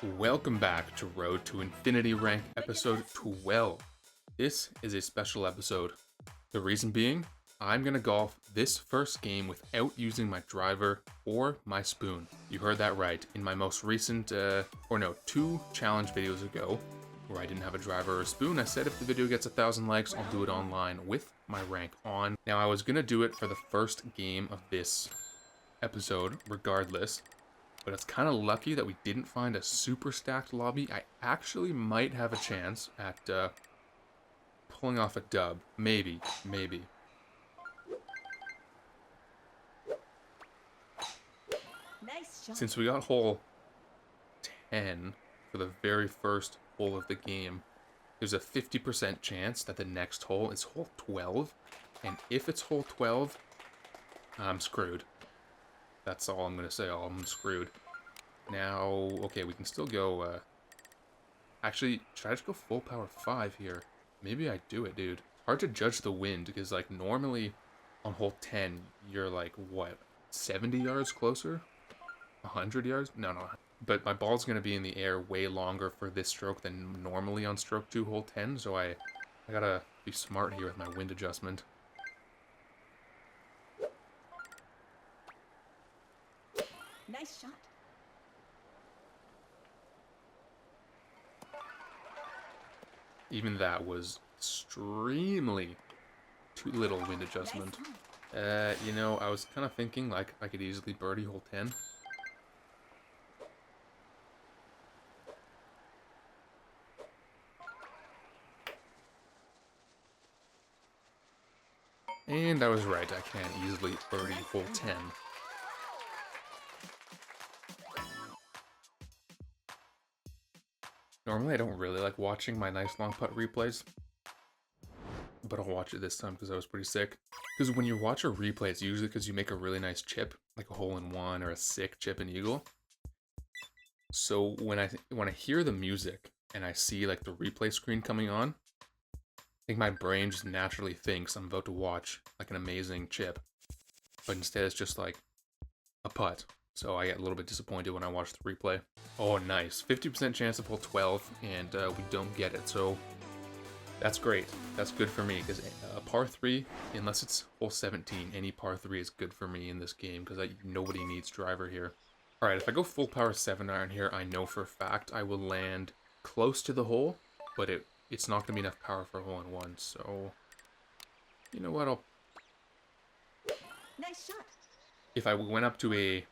Welcome back to Road to Infinity Rank episode 12. This is a special episode. The reason being, I'm going to golf this first game without using my driver or my spoon. You heard that right. In my most recent, 2 challenge videos ago, where I didn't have a driver or a spoon, I said if the video gets 1,000 likes, I'll do it online with my rank on. Now, I was going to do it for the first game of this episode, regardless. But it's kind of lucky that we didn't find a super stacked lobby. I actually might have a chance at pulling off a dub. Maybe. Nice shot. Since we got hole 10 for the very first hole of the game, there's a 50% chance that the next hole is hole 12. And if it's hole 12, I'm screwed. That's all I'm going to say. I'm screwed. Now, okay, we can still go, actually, should I just go full power 5 here? Maybe I do it, dude. Hard to judge the wind, because, like, normally on hole 10, you're, like, what, 70 yards closer? 100 yards? No. But my ball's going to be in the air way longer for this stroke than normally on stroke 2, hole 10, so I gotta be smart here with my wind adjustment. Nice shot. Even that was extremely too little wind adjustment. You know, I was kind of thinking, like, I could easily birdie hole 10. And I was right, I can't easily birdie hole 10. Normally I don't really like watching my nice long putt replays, but I'll watch it this time because I was pretty sick. Because when you watch a replay, it's usually because you make a really nice chip, like a hole-in-one or a sick chip and eagle. So when I hear the music and I see like the replay screen coming on, I think my brain just naturally thinks I'm about to watch like an amazing chip, but instead it's just like a putt. So I get a little bit disappointed when I watch the replay. Oh, nice. 50% chance of hole 12, and we don't get it. So that's great. That's good for me, because a par 3, unless it's hole 17, any par 3 is good for me in this game, because nobody needs driver here. Alright, if I go full power 7 iron here, I know for a fact I will land close to the hole, but it's not going to be enough power for a hole-in-one, so you know what, Nice shot. if I went up to a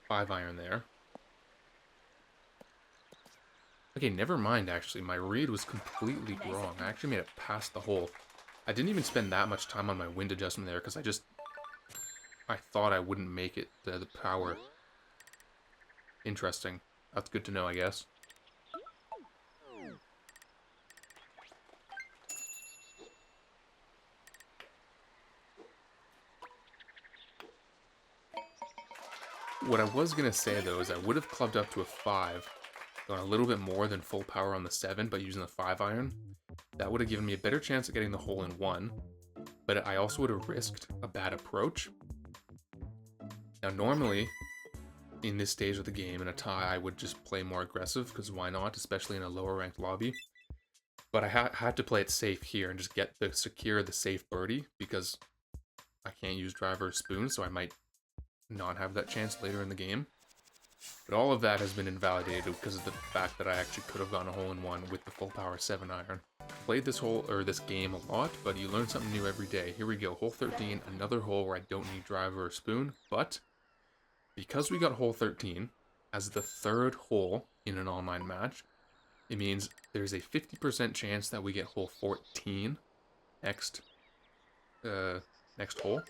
5 iron there. Okay, never mind, actually. My read was completely wrong. I actually made it past the hole. I didn't even spend that much time on my wind adjustment there, because I thought I wouldn't make it the power. Interesting. That's good to know, I guess. What I was going to say, though, is I would have clubbed up to a 5, gone a little bit more than full power on the 7, but using the 5 iron. That would have given me a better chance of getting the hole-in-one, but I also would have risked a bad approach. Now, normally, in this stage of the game, in a tie, I would just play more aggressive, because why not, especially in a lower-ranked lobby. But I had to play it safe here and just secure the safe birdie, because I can't use driver or spoon, so I might not have that chance later in the game. But all of that has been invalidated because of the fact that I actually could have gotten a hole-in-one with the full power 7 iron. Played this game a lot, but you learn something new every day. Here we go, hole 13, another hole where I don't need driver or spoon, but because we got hole 13 as the third hole in an online match, it means there's a 50% chance that we get hole 14 next hole,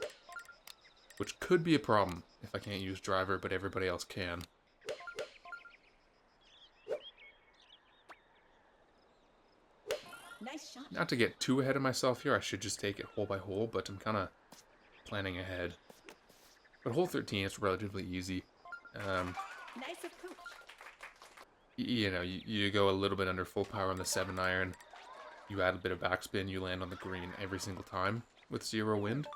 which could be a problem if I can't use driver, but everybody else can. Nice shot. Not to get too ahead of myself here, I should just take it hole by hole, but I'm kind of planning ahead. But hole 13 is relatively easy. Nice approach. You know, you go a little bit under full power on the 7 iron, you add a bit of backspin, you land on the green every single time with 0 wind.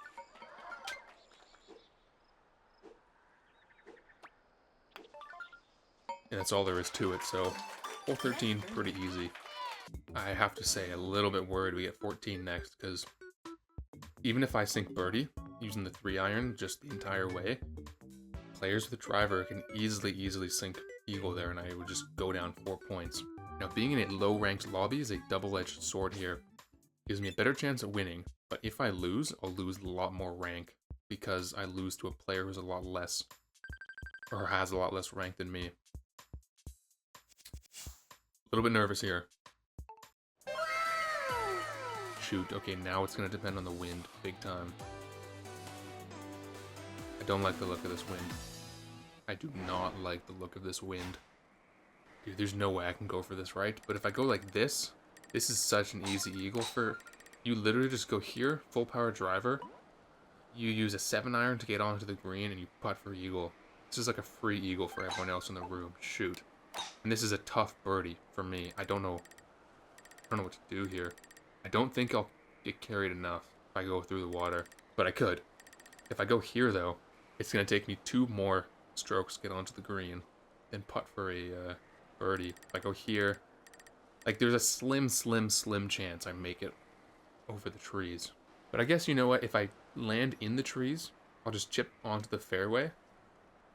And that's all there is to it, so hole 13, pretty easy. I have to say, a little bit worried we get 14 next, because even if I sink birdie, using the 3-iron just the entire way, players with a driver can easily sink eagle there, and I would just go down 4 points. Now, being in a low-ranked lobby is a double-edged sword here. Gives me a better chance at winning, but if I lose, I'll lose a lot more rank, because I lose to a player who's a lot less, or has a lot less rank than me. A little bit nervous here. Shoot, okay, now it's going to depend on the wind, big time. I don't like the look of this wind. I do not like the look of this wind. Dude, there's no way I can go for this right, but if I go like this is such an easy eagle for... You literally just go here, full power driver, you use a 7-iron to get onto the green, and you putt for eagle. This is like a free eagle for everyone else in the room. Shoot. And this is a tough birdie for me. I don't know what to do here. I don't think I'll get carried enough if I go through the water, but I could. If I go here, though, it's going to take me 2 more strokes to get onto the green, then putt for a birdie. If I go here, like, there's a slim chance I make it over the trees. But I guess, you know what, if I land in the trees, I'll just chip onto the fairway,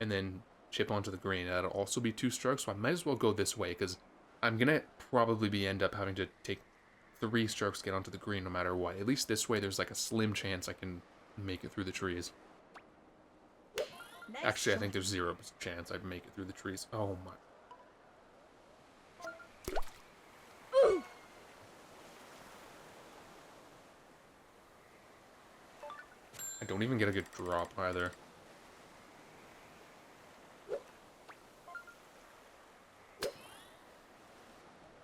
and then chip onto the green. That'll also be 2 strokes, so I might as well go this way, because I'm going to probably end up having to take 3 strokes to get onto the green no matter what. At least this way there's like a slim chance I can make it through the trees. Nice Actually, I shot. think there's 0% chance I'd make it through the trees. Oh my. I don't even get a good drop either.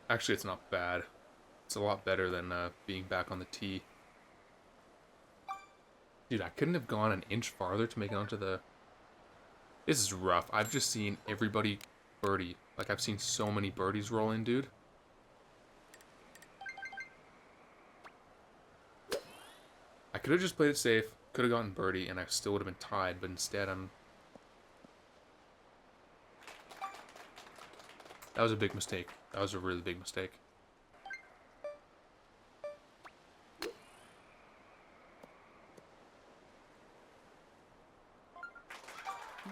Actually, it's not bad. It's a lot better than being back on the tee. Dude, I couldn't have gone an inch farther to make it onto the... This is rough. I've just seen everybody birdie. Like, I've seen so many birdies roll in, dude. I could have just played it safe, could have gotten birdie, and I still would have been tied, but instead I'm... That was a big mistake. That was a really big mistake.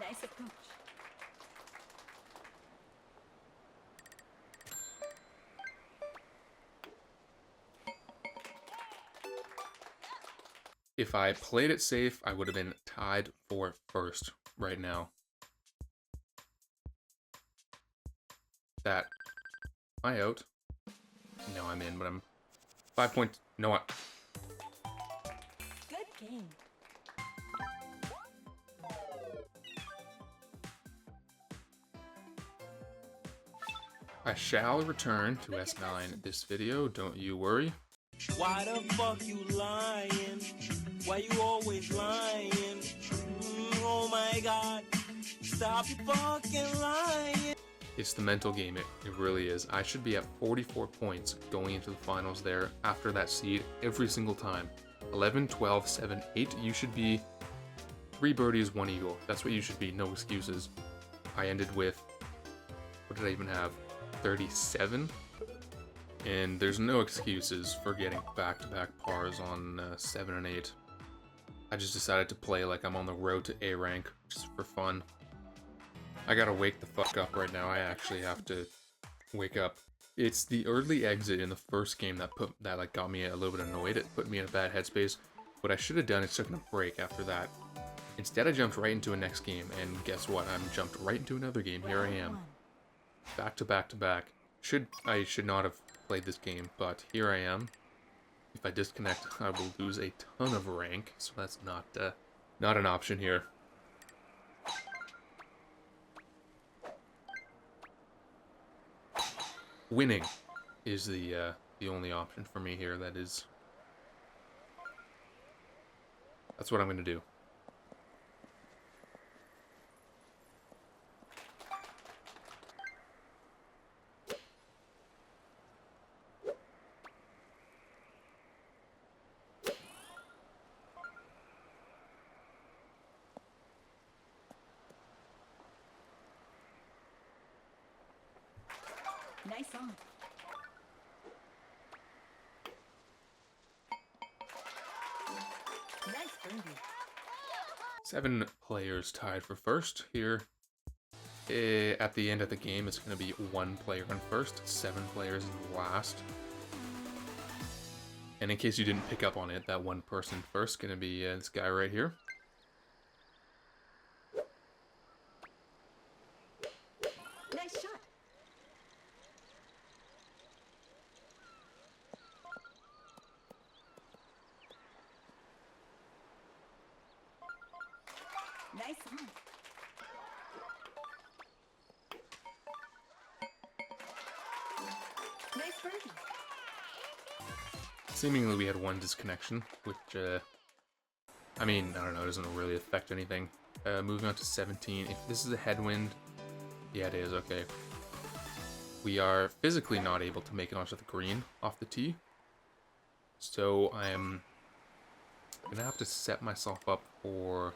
Nice approach. If I played it safe, I would have been tied for first right now. That. Am I out? No, I'm in, but I'm 5 points. No, Good game. I shall return to S9 this video, don't you worry. Why the fuck you lying? Why you always lying? Oh my god. Stop you fucking lying. It's the mental game, it really is. I should be at 44 points going into the finals there after that seed every single time. 11, 12, 7, 8, you should be 3 birdies, 1 eagle. That's what you should be, no excuses. I ended with, what did I even have? 37? And there's no excuses for getting back-to-back pars on 7 and 8. I just decided to play like I'm on the road to A rank, just for fun. I gotta wake the fuck up right now. I actually have to wake up. It's the early exit in the first game that got me a little bit annoyed. It put me in a bad headspace. What I should have done is taken a break after that. Instead, I jumped right into a next game, and guess what? I'm jumped right into another game. Here I am, back to back to back. I should not have played this game, but here I am. If I disconnect, I will lose a ton of rank, so that's not an option here. Winning is the only option for me here. That's what I'm gonna do. Nice on. Nice birdie. 7 players tied for first here. At the end of the game, it's going to be 1 player in first, 7 players in last. And in case you didn't pick up on it, that 1 person first going to be this guy right here. Nice shot. Nice on. Nice birdie. Seemingly we had 1 disconnection, which, I mean, I don't know, it doesn't really affect anything. Moving on to 17. If this is a headwind, yeah, it is, okay. We are physically not able to make it onto the green off the tee. So I'm going to have to set myself up for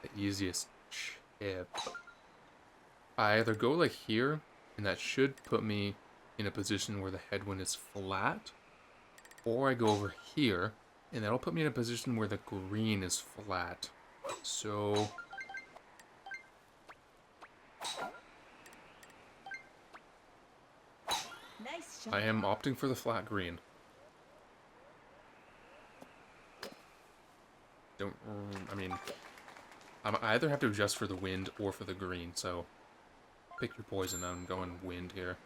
the easiest chip. I either go like here, and that should put me in a position where the headwind is flat, or I go over here, and that'll put me in a position where the green is flat. So Nice shot. I am opting for the flat green. I mean, I either have to adjust for the wind or for the green, so pick your poison. I'm going wind here.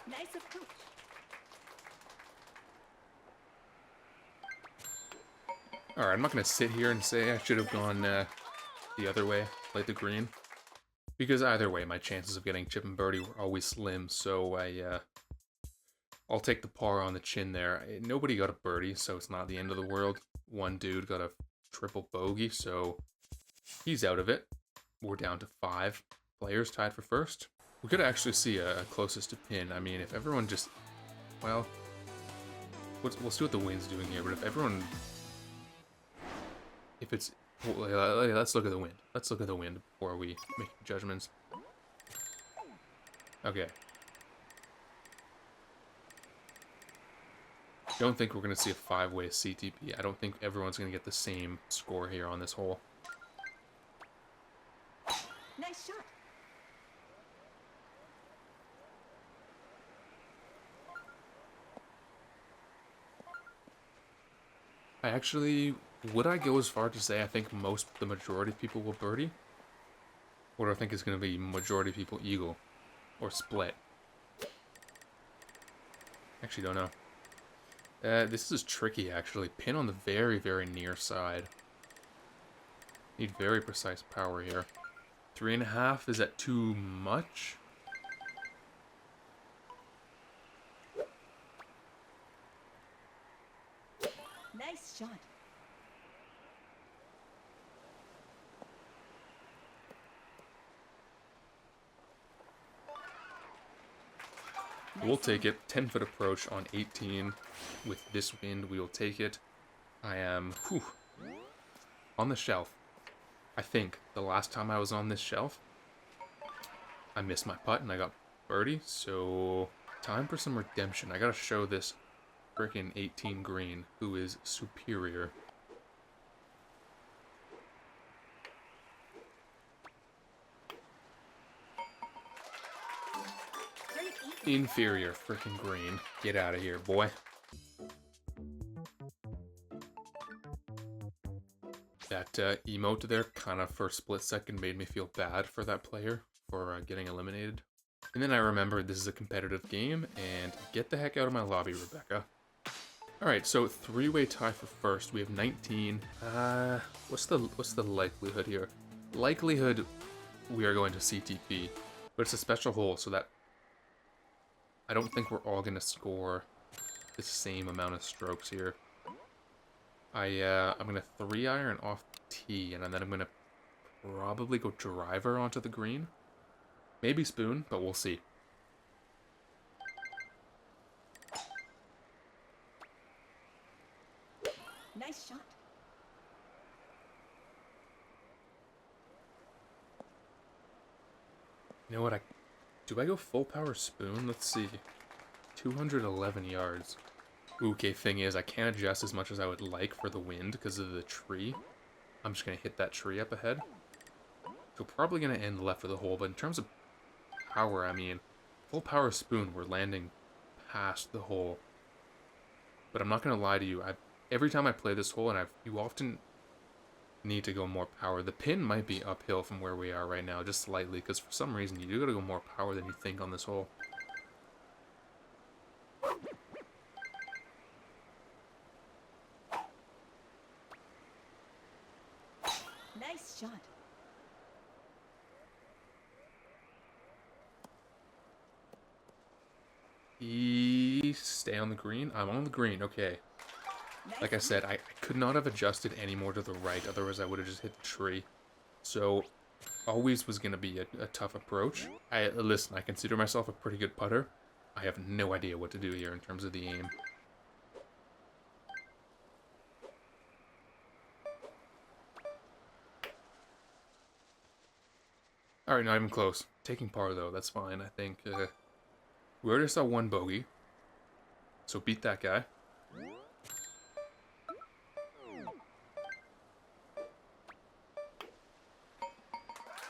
Nice approach. Alright, I'm not going to sit here and say I should have gone the other way, played the green. Because either way, my chances of getting chip and birdie were always slim, so I'll take the par on the chin there. Nobody got a birdie, so it's not the end of the world. 1 dude got a triple bogey, so he's out of it. We're down to 5 players tied for first. We could actually see a closest to pin. I mean, if everyone just... Well, we'll see what the wind's doing here, but if everyone... If it's... Well, let's look at the wind. Let's look at the wind before we make judgments. Okay. Don't think we're going to see a 5-way CTP. I don't think everyone's going to get the same score here on this hole. Nice shot. I actually... Would I go as far to say I think the majority of people will birdie? Or do I think it's going to be majority of people eagle? Or split? Actually, don't know. This is tricky, actually. Pin on the very, very near side. Need very precise power here. 3.5, is that too much? Nice shot. We'll take it. 10-foot approach on 18. With this wind, we will take it. I am on the shelf. I think the last time I was on this shelf, I missed my putt and I got birdie. So time for some redemption. I gotta show this frickin' 18 green who is superior. Inferior frickin' green. Get out of here, boy. That emote there kind of for a split second made me feel bad for that player for getting eliminated. And then I remembered this is a competitive game, and get the heck out of my lobby, Rebecca. Alright, so 3-way tie for first. We have 19. What's the likelihood here? Likelihood we are going to CTP. But it's a special hole, so that I don't think we're all going to score the same amount of strokes here. I'm gonna 3-iron off tee, and then I'm gonna probably go driver onto the green. Maybe spoon, but we'll see. Nice shot. You know what? Do I go full power spoon? Let's see. 211 yards. Okay, thing is, I can't adjust as much as I would like for the wind because of the tree. I'm just gonna hit that tree up ahead. So probably gonna end left of the hole, but in terms of power, I mean, full power spoon, we're landing past the hole. But I'm not gonna lie to you, every time I play this hole, and you often need to go more power. The pin might be uphill from where we are right now, just slightly, because for some reason you do gotta go more power than you think on this hole. Nice shot. Stay on the green? I'm on the green, okay. Nice Like I said, I could not have adjusted any more to the right, otherwise I would have just hit the tree. So, always was going to be a tough approach. Listen, I consider myself a pretty good putter. I have no idea what to do here in terms of the aim. Alright, not even close. Taking par, though, that's fine, I think. We already saw one bogey, so beat that guy.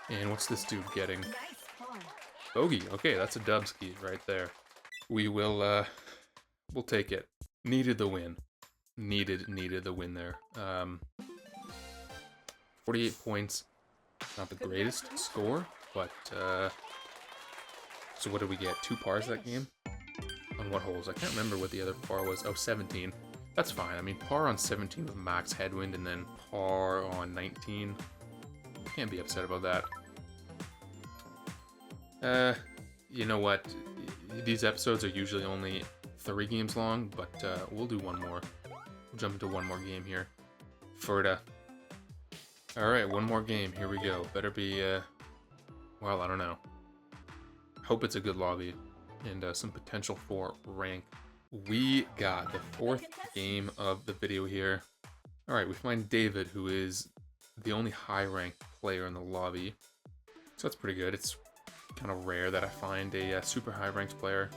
And what's this dude getting? Nice par. Bogey. Okay, that's a dubski right there. We will, we'll take it. Needed the win. Needed the win there. 48 points. Not the greatest score, but, so what did we get? 2 pars that game? On what holes? I can't remember what the other par was. Oh, 17. That's fine. I mean, par on 17 with max headwind, and then par on 19. Can't be upset about that. You know what? These episodes are usually only 3 games long, but we'll do one more. We'll jump into one more game here. Ferda. Alright, one more game. Here we go. Better be, well, I don't know. Hope it's a good lobby and some potential for rank. We got the 4th game of the video here. Alright, we find David, who is the only high-ranked player in the lobby. So that's pretty good. It's kind of rare that I find a super high-ranked player.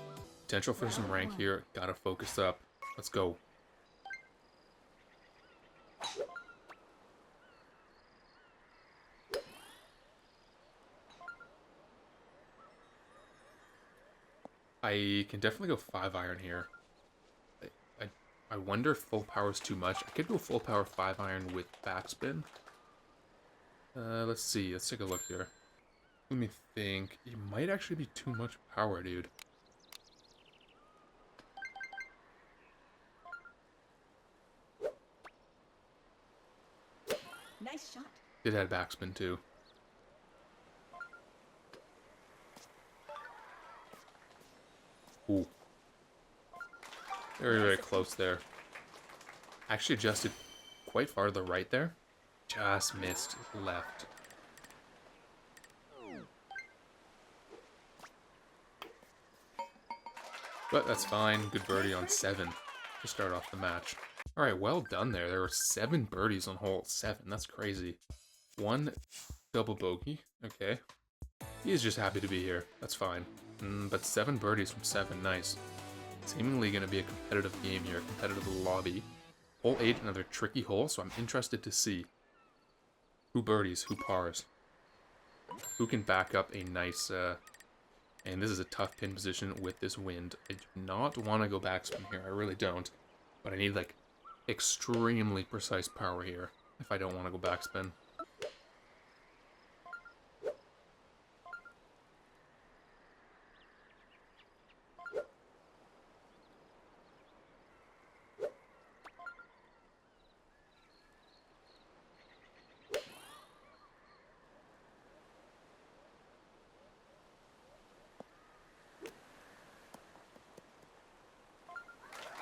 Potential for some rank here. Gotta focus up. Let's go. I can definitely go 5-iron here. I wonder if full power is too much. I could go full power 5-iron with backspin. Let's see. Let's take a look here. Let me think. It might actually be too much power, dude. Nice shot. It had backspin too. Ooh. Very, very close there. Actually adjusted quite far to the right there. Just missed left. But that's fine. Good birdie on 7 to start off the match. Alright, well done there. There were 7 birdies on hole 7. That's crazy. 1 double bogey. Okay. He is just happy to be here. That's fine. But 7 birdies from 7. Nice. Seemingly going to be a competitive game here. Competitive lobby. Hole 8, another tricky hole, so I'm interested to see who birdies, who pars. Who can back up a nice, and this is a tough pin position with this wind. I do not want to go backspin here. I really don't. But I need, like, extremely precise power here if I don't want to go backspin.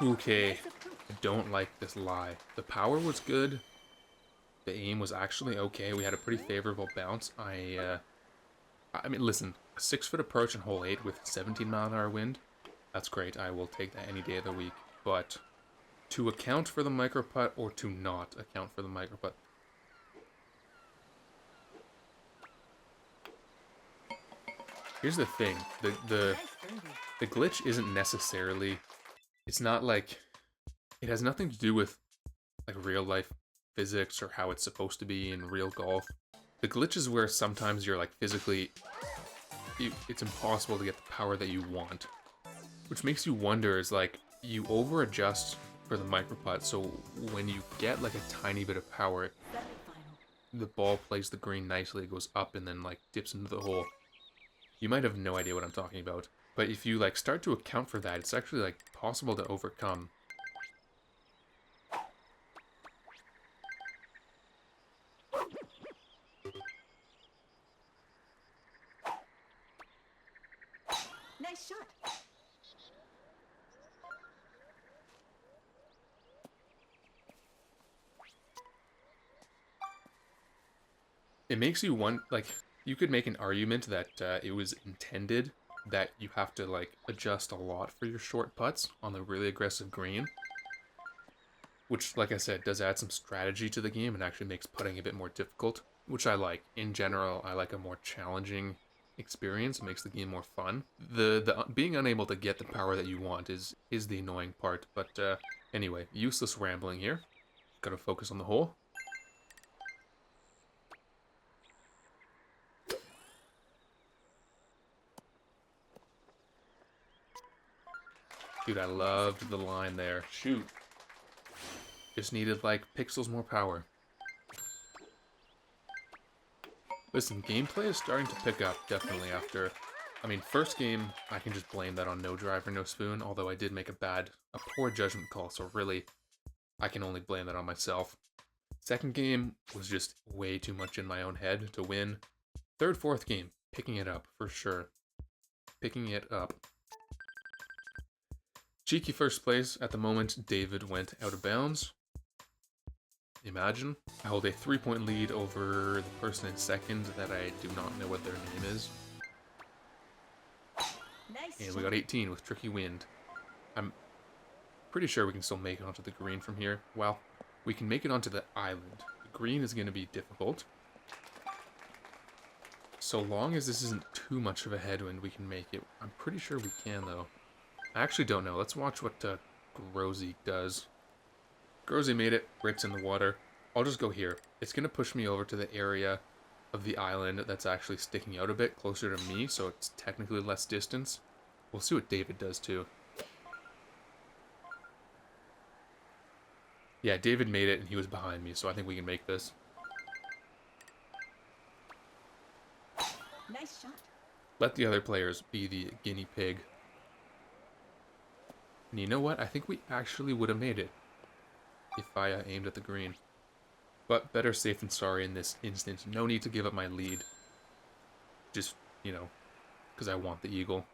Okay, I don't like this lie. The power was good. The aim was actually okay. We had a pretty favorable bounce. I mean, listen, a 6-foot approach in hole 8 with 17-mile-an-hour wind, that's great. I will take that any day of the week. But to account for the micro putt or to not account for the micro putt. Here's the thing. The Nice birdie. the glitch isn't necessarily, it's not like, it has nothing to do with like real life physics or how it's supposed to be in real golf. The glitch is where sometimes you're like physically, it's impossible to get the power that you want, which makes you wonder, is like you over adjust for the micro putt, so when you get like a tiny bit of power, Semi-final. the ball plays the green nicely, it goes up and then like dips into the hole. You might have no idea what I'm talking about, but if you like start to account for that, it's actually like possible to overcome. Nice shot. It makes you want, like, you could make an argument that it was intended that you have to like adjust a lot for your short putts on the really aggressive green, which, like I said, does add some strategy to the game and actually makes putting a bit more difficult, which I like. In general, I like a more challenging experience. It makes the game more fun. The being unable to get the power that you want is the annoying part. But anyway, useless rambling here. Gotta focus on the hole. Dude, I loved the line there. Shoot. Just needed, like, pixels more power. Listen, gameplay is starting to pick up, definitely, after... I mean, first game, I can just blame that on no driver, no spoon, although I did make a poor judgment call, so really, I can only blame that on myself. Second game was just way too much in my own head to win. Third, fourth game, picking it up, for sure. Picking it up. Cheeky first place. At the moment, David went out of bounds. Imagine. I hold a 3-point lead over the person in second that I do not know what their name is. Nice And shot. we got 18 with tricky wind. I'm pretty sure we can still make it onto the green from here. Well, we can make it onto the island. The green is going to be difficult. So long as this isn't too much of a headwind, we can make it. I'm pretty sure we can, though. I actually don't know. Let's watch what Grozy does. Grozy made it. Rit's in the water. I'll just go here. It's going to push me over to the area of the island that's actually sticking out a bit closer to me, so it's technically less distance. We'll see what David does, too. Yeah, David made it, and he was behind me, so I think we can make this. Nice shot. Let the other players be the guinea pig. And you know what? I think we actually would have made it if I aimed at the green. But better safe than sorry in this instance. No need to give up my lead. Just, you know, because I want the eagle.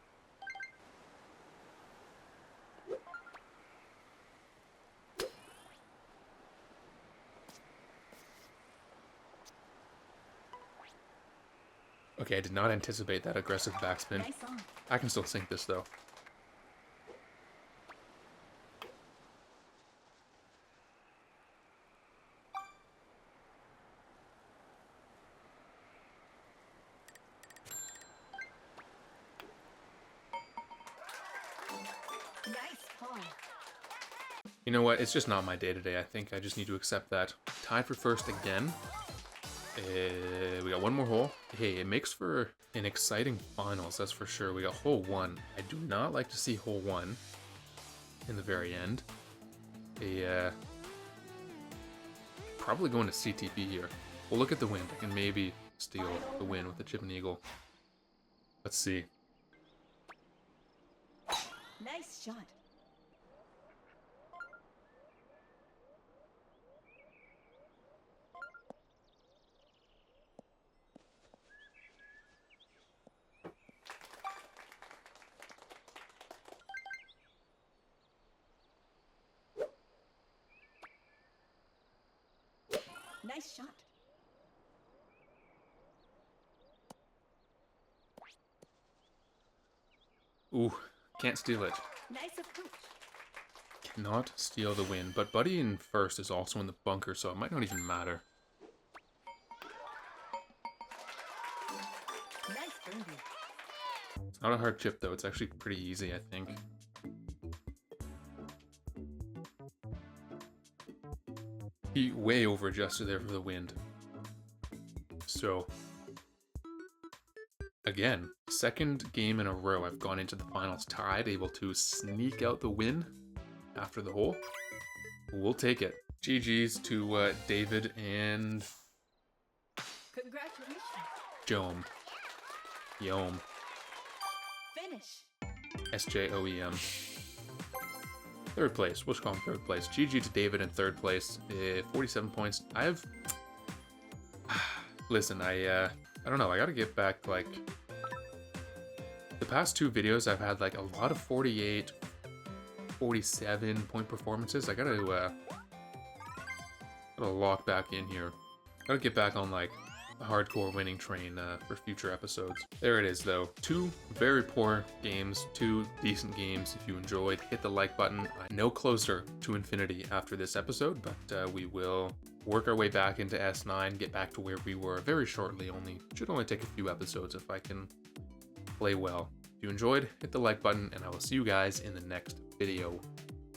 Okay, I did not anticipate that aggressive backspin. Nice on. I can still sink this, though. Nice par. You know what? It's just not my day today. I think I just need to accept that. Tied for first again. We got one more hole. Hey, it makes for an exciting finals, that's for sure. We got hole 1. I do not like to see hole 1 in the very end. Probably going to CTP here. We'll look at the wind. I can maybe steal the win with the chip and eagle. Let's see. Nice shot. Nice shot. Ooh, can't steal it. Nice approach. Cannot steal the win, but Buddy in first is also in the bunker, so it might not even matter. Nice birdie. It's not a hard chip, though. It's actually pretty easy, I think. He way over-adjusted there for the wind. So, again, second game in a row I've gone into the finals tied, able to sneak out the win after the hole. We'll take it. GG's to David and Congratulations. Jome. Yome. Finish. SJOEM. Third place. We'll just call him third place. GG to David in third place. 47 points. Listen, I don't know. I gotta get back, like... The past two videos, I've had, like, a lot of 48, 47 point performances. I gotta lock back in here. Gotta get back on, like, the hardcore winning train for future episodes. There it is, though. Two very poor games, two decent games. If you enjoyed, hit the like button. I'm no closer to infinity after this episode, but we will work our way back into S9, get back to where we were very shortly. Should only take a few episodes if I can play well. If you enjoyed, hit the like button, and I will see you guys in the next video.